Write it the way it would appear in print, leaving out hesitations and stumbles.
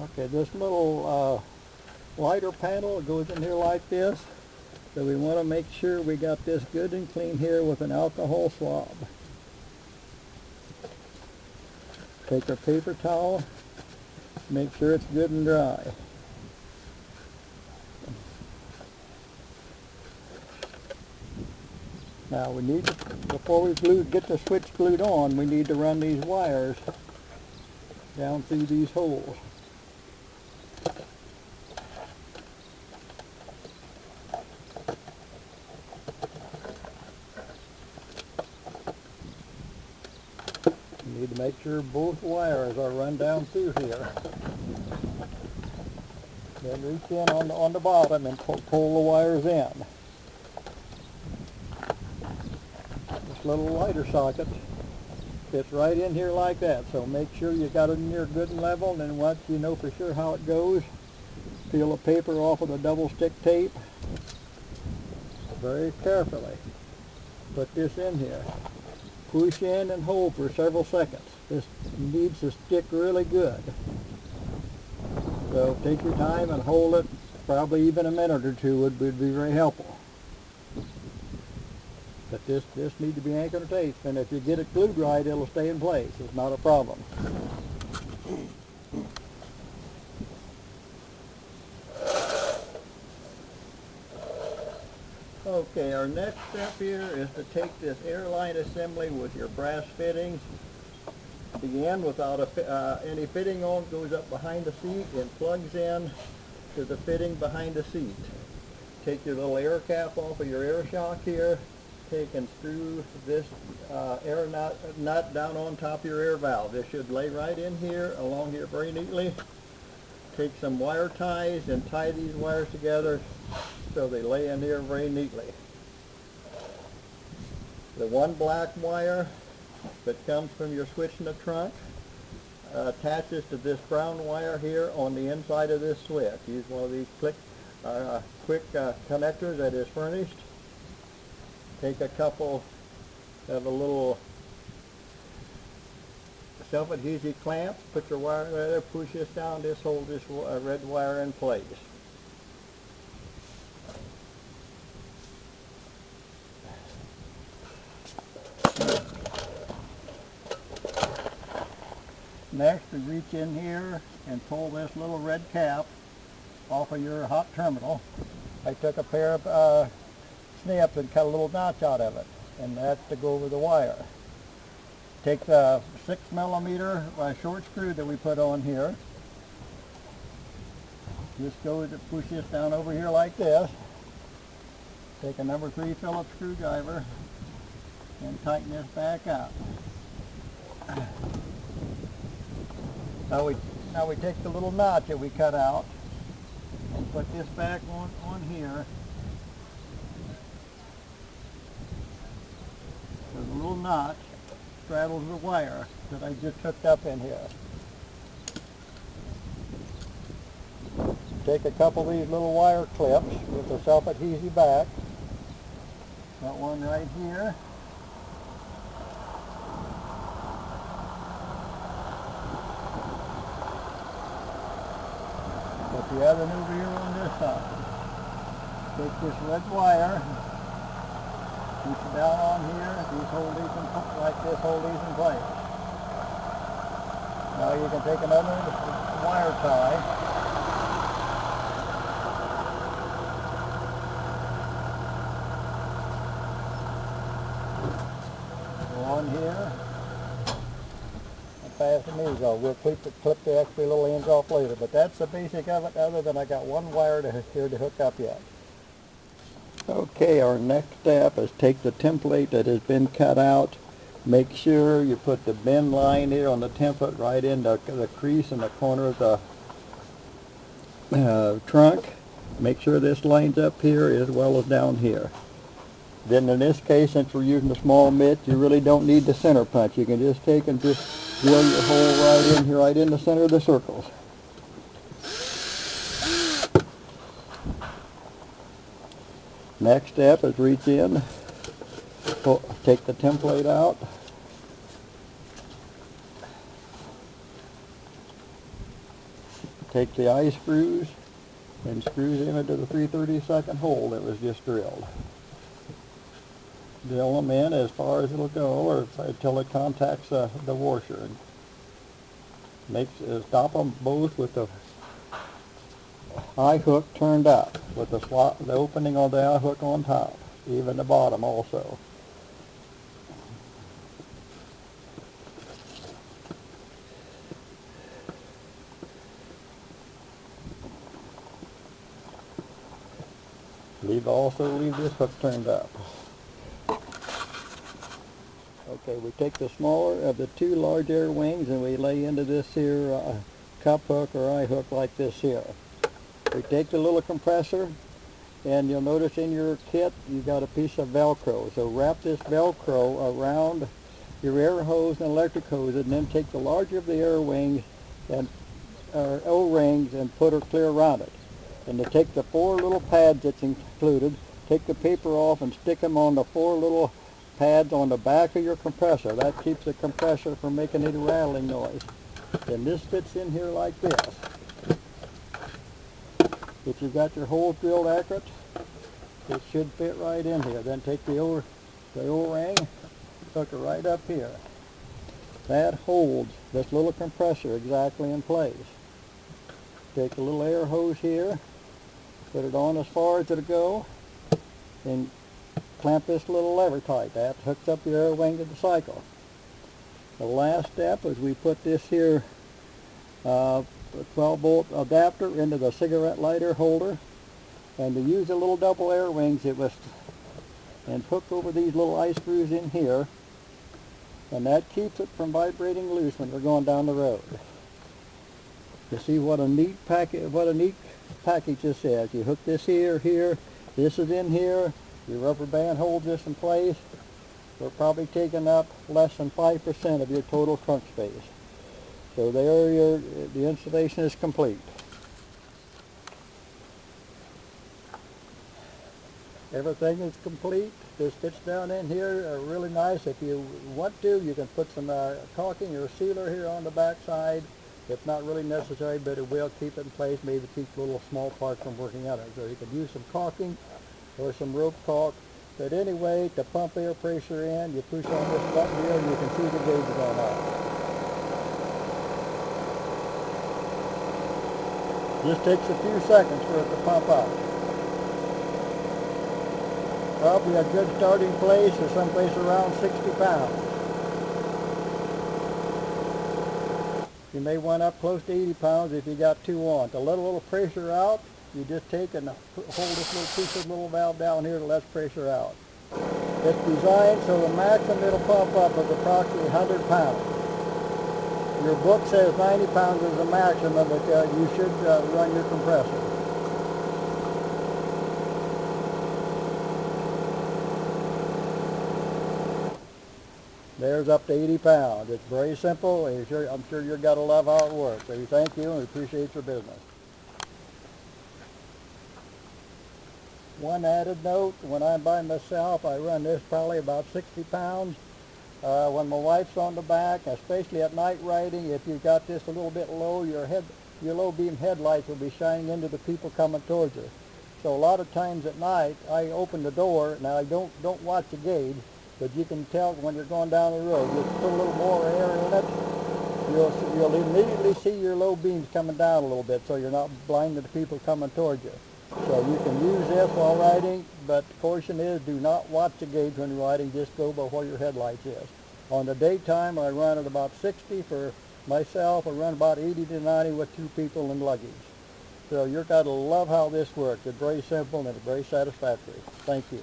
Okay, this little lighter panel goes in here like this. So we want to make sure we got this good and clean here with an alcohol swab. Take our paper towel, make sure it's good and dry. Now we need to, before we get the switch glued on, we need to run these wires down through these holes. You need to make sure both wires are run down through here. Then reach in on the bottom and pull the wires in. This little lighter socket fits right in here like that, so make sure you got it in here good and level, and then once you know for sure how it goes, peel the paper off with a double stick tape very carefully. Put this in here. Push in and hold for several seconds. This needs to stick really good. So take your time and hold it. Probably even a minute or two would be very helpful. But this needs to be anchored and taped, and if you get it glued right, it'll stay in place. It's not a problem. Okay, our next step here is to take this airline assembly with your brass fittings. Begin without any fitting on, goes up behind the seat and plugs in to the fitting behind the seat. Take your little air cap off of your air shock here. Take and screw this air nut down on top of your air valve. This should lay right in here, along here very neatly. Take some wire ties and tie these wires together so they lay in here very neatly. The one black wire that comes from your switch in the trunk attaches to this brown wire here on the inside of this switch. Use one of these quick connectors that is furnished. Take a couple of the little self-adhesive clamps, put your wire there, push this down, this hold this red wire in place. Next, we reach in here and pull this little red cap off of your hot terminal. I took a pair of snips and cut a little notch out of it, and that's to go over the wire. Take the 6mm short screw that we put on here. Just go to push this down over here like this. Take a number 3 Phillips screwdriver and tighten this back up. Now we take the little notch that we cut out and put this back on here. So the little notch straddles the wire that I just hooked up in here. Take a couple of these little wire clips with the self-adhesive back. Got one right here. Put the other over here on this side. Take this red wire, push it down on here. These hold these in, like this, hold these in place. Now you can take another wire tie. Go on here. Fasten these off. We'll clip the extra little ends off later, but that's the basic of it, other than I got one wire here to hook up yet. Okay, our next step is take the template that has been cut out. Make sure you put the bend line here on the template right in the crease in the corner of the trunk. Make sure this lines up here as well as down here. Then in this case, since we're using the small bit, you really don't need the center punch. You can just take and just drill your hole right in here, right in the center of the circles. Next step is reach in, take the template out, take the eye screws and screws them into the 3/32 hole that was just drilled. Drill them in as far as it'll go, or until it contacts the washer. And stop them both with the eye hook turned up, with the opening on the eye hook on top, even the bottom also. Also leave this hook turned up. Okay, we take the smaller of the two large air wings and we lay into this here cup hook or eye hook like this here. We take the little compressor, and you'll notice in your kit you got a piece of Velcro. So wrap this Velcro around your air hose and electric hose, and then take the larger of the air wings and O-rings and put her clear around it. And to take the 4 little pads that's included, take the paper off and stick them on the 4 little pads on the back of your compressor. That keeps the compressor from making any rattling noise. And this fits in here like this. If you've got your holes drilled accurate, it should fit right in here. Then take the O-ring, hook it right up here. That holds this little compressor exactly in place. Take a little air hose here, put it on as far as it'll go, and clamp this little lever tight. That hooks up the air wing to the cycle. The last step is we put this here 12-volt adapter into the cigarette lighter holder, and to use the little double air wings and hook over these little eye screws in here, and that keeps it from vibrating loose when we're going down the road. You see what a neat package this is. You hook this here, this is in here, your rubber band holds this in place. We're probably taking up less than 5% of your total trunk space. So there the installation is complete. Everything is complete. This fits down in here really nice. If you want to, you can put some caulking or sealer here on the back side. It's not really necessary, but it will keep it in place, maybe keep little small parts from working out. So you could use some caulking or some rope caulk. But anyway, to pump air pressure in, you push on this button here and you can see the gauge going up. Just takes a few seconds for it to pump out. Probably a good starting place is someplace around 60 pounds. You may want up close to 80 pounds if you got 2 on. To let a little pressure out, you just take and hold this little piece of little valve down here to let pressure out. It's designed so the maximum it'll pump up is approximately 100 pounds. Your book says 90 pounds is the maximum, but you should run your compressor. There's up to 80 pounds. It's very simple. I'm sure you're going to love how it works. So we thank you and we appreciate your business. One added note, when I'm by myself, I run this probably about 60 pounds. When my wife's on the back, especially at night riding, if you've got this a little bit low, your low beam headlights will be shining into the people coming towards you. So a lot of times at night, I open the door. Now I don't watch the gauge, but you can tell when you're going down the road. You put a little more air in it, you'll immediately see your low beams coming down a little bit, so you're not blinding the people coming towards you. So you can use this while riding, but the caution is do not watch the gauge when you're riding, just go by where your headlights is. On the daytime, I run at about 60 for myself. I run about 80 to 90 with 2 people and luggage. So you're going to love how this works. It's very simple and it's very satisfactory. Thank you.